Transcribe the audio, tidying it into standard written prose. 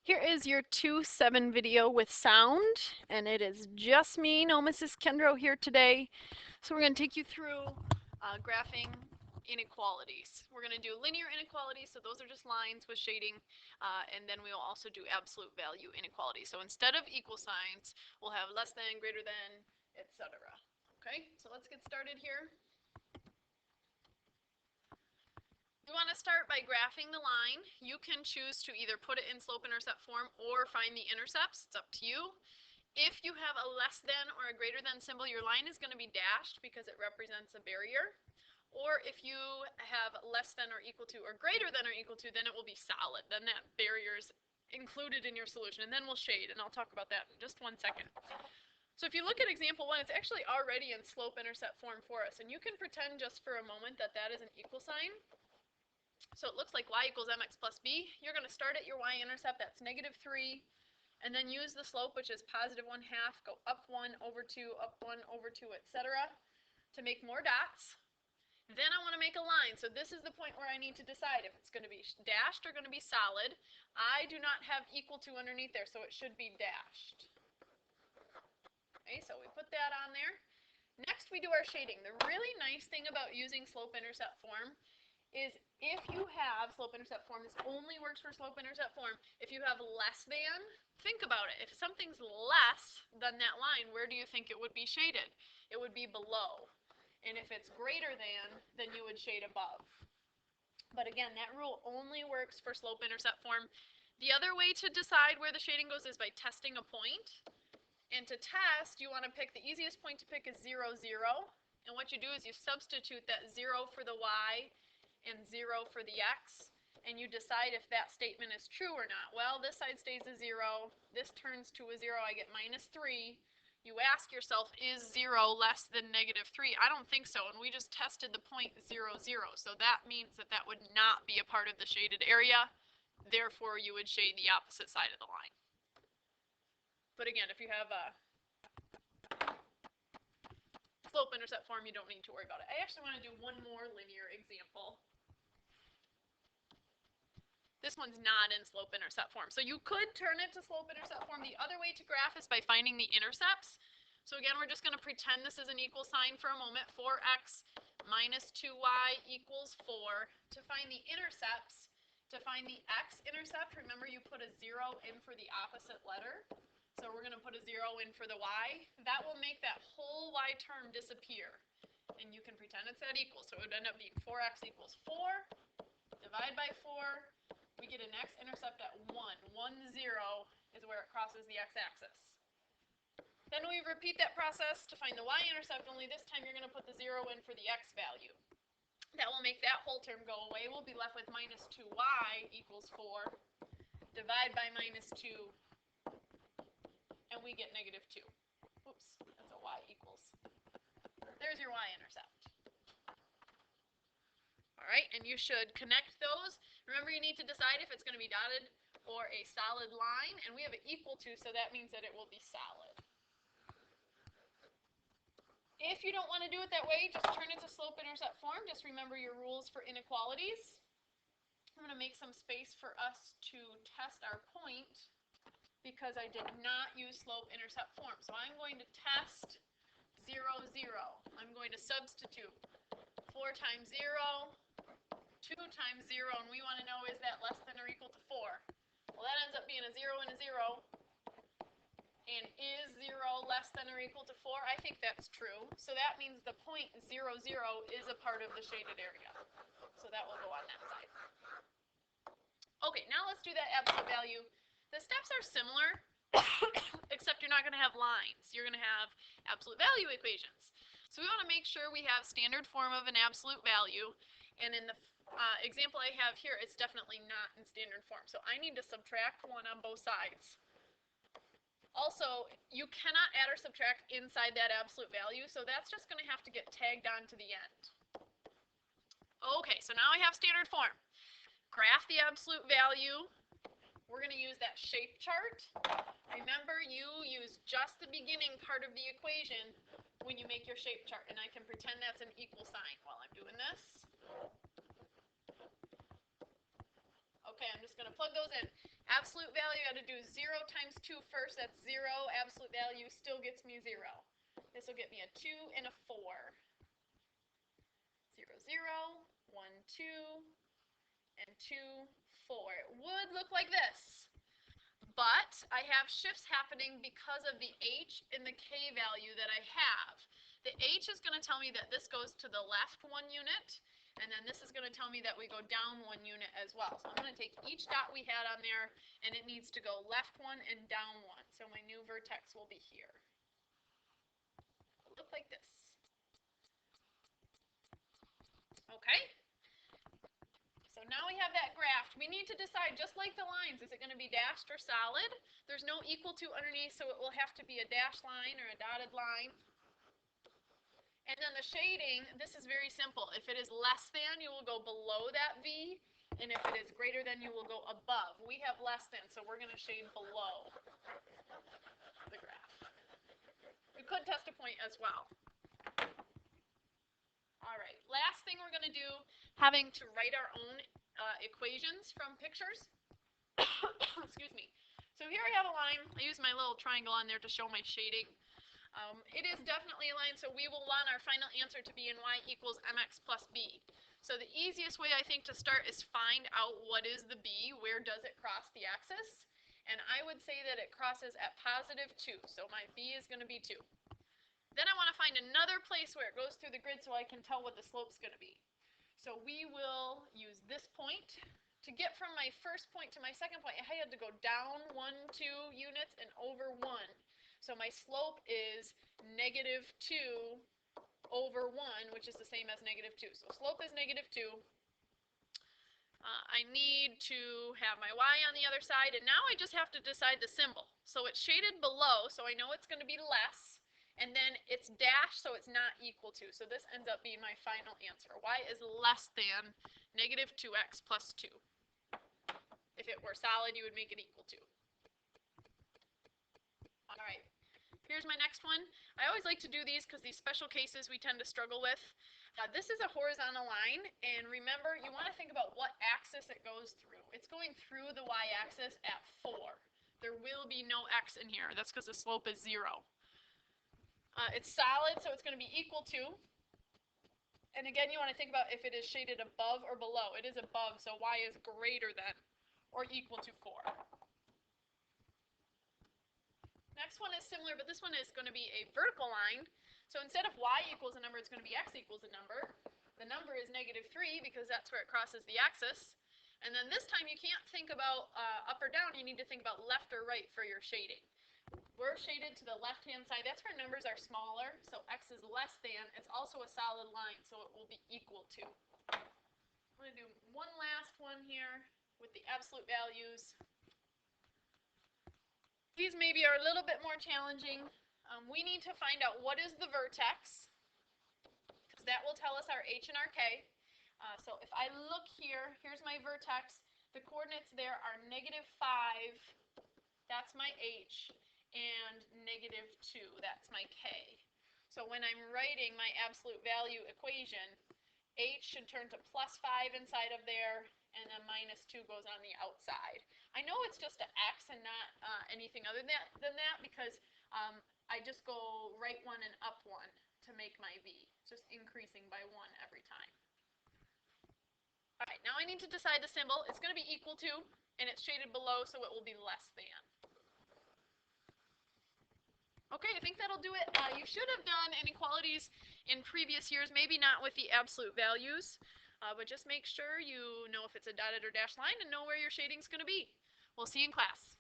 Here is your 2-7 video with sound, and it is just me, no Mrs. Kendro here today. So we're going to take you through graphing inequalities. We're going to do linear inequalities, so those are just lines with shading, and then we will also do absolute value inequalities. So instead of equal signs, we'll have less than, greater than, etc. Okay, so let's get started here. We want to start by graphing the line. You can choose to either put it in slope-intercept form or find the intercepts. It's up to you. If you have a less than or a greater than symbol, your line is going to be dashed because it represents a barrier. Or if you have less than or equal to or greater than or equal to, then it will be solid. Then that barrier is included in your solution, and then we'll shade, and I'll talk about that in just 1 second. So if you look at example 1, it's actually already in slope-intercept form for us, and you can pretend just for a moment that that is an equal sign. So it looks like y equals mx plus b. You're going to start at your y-intercept, that's -3, and then use the slope, which is +1/2, go up 1 over 2, up 1 over 2, etc., to make more dots. Then I want to make a line. So this is the point where I need to decide if it's going to be dashed or going to be solid. I do not have equal to underneath there, so it should be dashed. Okay, so we put that on there. Next, we do our shading. The really nice thing about using slope-intercept form is if you have slope-intercept form, this only works for slope-intercept form, if you have less than, think about it. If something's less than that line, where do you think it would be shaded? It would be below. And if it's greater than, then you would shade above. But again, that rule only works for slope-intercept form. The other way to decide where the shading goes is by testing a point. And to test, you want to pick the easiest point to pick is 0, 0. And what you do is you substitute that 0 for the y and 0 for the x, and you decide if that statement is true or not. Well, this side stays a 0, this turns to a 0, I get -3. You ask yourself, is 0 less than -3? I don't think so, and we just tested the point 0, 0, so that means that that would not be a part of the shaded area. Therefore, you would shade the opposite side of the line. But again, if you have a slope-intercept form, you don't need to worry about it. I actually want to do one more linear example. This one's not in slope-intercept form. So you could turn it to slope-intercept form. The other way to graph is by finding the intercepts. So again, we're just going to pretend this is an equal sign for a moment. 4x minus 2y equals 4. To find the intercepts, to find the x-intercept, remember you put a 0 in for the opposite letter. So we're going to put a 0 in for the y. That will make that whole y term disappear. And you can pretend it's that equal. So it would end up being 4x equals 4. Divide by 4. We get an x-intercept at 1. 1, 0 is where it crosses the x-axis. Then we repeat that process to find the y-intercept, only this time you're going to put the 0 in for the x value. That will make that whole term go away. We'll be left with -2y equals 4. Divide by -2, and we get -2. Oops, that's a y equals. There's your y-intercept. All right, and you should connect those. Remember, you need to decide if it's going to be dotted or a solid line, and we have an equal to, so that means that it will be solid. If you don't want to do it that way, just turn it to slope-intercept form. Just remember your rules for inequalities. I'm going to make some space for us to test our point because I did not use slope-intercept form. So I'm going to test 0, 0. I'm going to substitute 4 times 0, 2 times 0, and we want to know, is that less than or equal to 4? Well, that ends up being a 0 and a 0. And is 0 less than or equal to 4? I think that's true. So that means the point 0, 0 is a part of the shaded area. So that will go on that side. Okay, now let's do that absolute value. The steps are similar, except you're not going to have lines. You're going to have absolute value equations. So we want to make sure we have standard form of an absolute value. And in the example I have here, it's definitely not in standard form. So I need to subtract 1 on both sides. Also, you cannot add or subtract inside that absolute value, so that's just going to have to get tagged on to the end. Okay, so now I have standard form. Graph the absolute value. We're going to use that shape chart. Remember, you use just the beginning part of the equation when you make your shape chart, and I can pretend that's an equal sign while I'm doing this. Okay, I'm just going to plug those in. absolute value, I got to do 0 times 2 first. That's 0. Absolute value still gets me 0. This will get me a 2 and a 4. 0, 0, 1, 2, and 2, 4. It would look like this. But I have shifts happening because of the h and the k value that I have. The h is going to tell me that this goes to the left 1 unit, and then this is going to tell me that we go down 1 unit as well. So I'm going to take each dot we had on there, and it needs to go left 1 and down 1. So my new vertex will be here. It'll look like this. Okay? So now we have that graphed. We need to decide, just like the lines, is it going to be dashed or solid? There's no equal to underneath, so it will have to be a dashed line or a dotted line. And then the shading, this is very simple. If it is less than, you will go below that V, and if it is greater than, you will go above. We have less than, so we're going to shade below the graph. You could test a point as well. All right, last thing we're going to do, having to write our own equations from pictures. Excuse me. So here I have a line. I use my little triangle on there to show my shading. It is definitely a line, so we will want our final answer to be in y equals mx plus b. So the easiest way, I think, to start is find out what is the b, where does it cross the axis, and I would say that it crosses at positive 2, so my b is going to be 2. Then I want to find another place where it goes through the grid so I can tell what the slope's going to be. So we will use this point. To get from my first point to my second point, I had to go down 1, 2 units and over 1. So my slope is negative 2 over 1, which is the same as negative 2. So slope is negative 2. I need to have my y on the other side, and now I just have to decide the symbol. So it's shaded below, so I know it's going to be less, and then it's dashed, so it's not equal to. So this ends up being my final answer. Y is less than negative 2x plus 2. If it were solid, you would make it equal to. All right. Here's my next one. I always like to do these because these special cases we tend to struggle with. This is a horizontal line, and remember, you want to think about what axis it goes through. It's going through the y-axis at 4. There will be no x in here. That's because the slope is 0. It's solid, so it's going to be equal to. And again, you want to think about if it is shaded above or below. It is above, so y is greater than or equal to 4. Next one is similar, but this one is going to be a vertical line. So instead of y equals a number, it's going to be x equals a number. The number is negative 3 because that's where it crosses the axis. And then this time you can't think about up or down, you need to think about left or right for your shading. We're shaded to the left-hand side. That's where numbers are smaller, so x is less than. It's also a solid line, so it will be equal to. I'm going to do one last one here with the absolute values. These maybe are a little bit more challenging. We need to find out what is the vertex, because that will tell us our h and our k. So if I look here, here's my vertex. The coordinates there are negative 5, that's my h, and negative 2, that's my k. So when I'm writing my absolute value equation, h should turn to plus 5 inside of there, and then minus 2 goes on the outside. I know it's just an x and not anything other than that because I just go right 1 and up 1 to make my v. It's just increasing by 1 every time. All right, now I need to decide the symbol. It's going to be equal to, and it's shaded below, so it will be less than. Okay, I think that'll do it. You should have done inequalities in previous years, maybe not with the absolute values, but just make sure you know if it's a dotted or dashed line and know where your shading's going to be. We'll see you in class.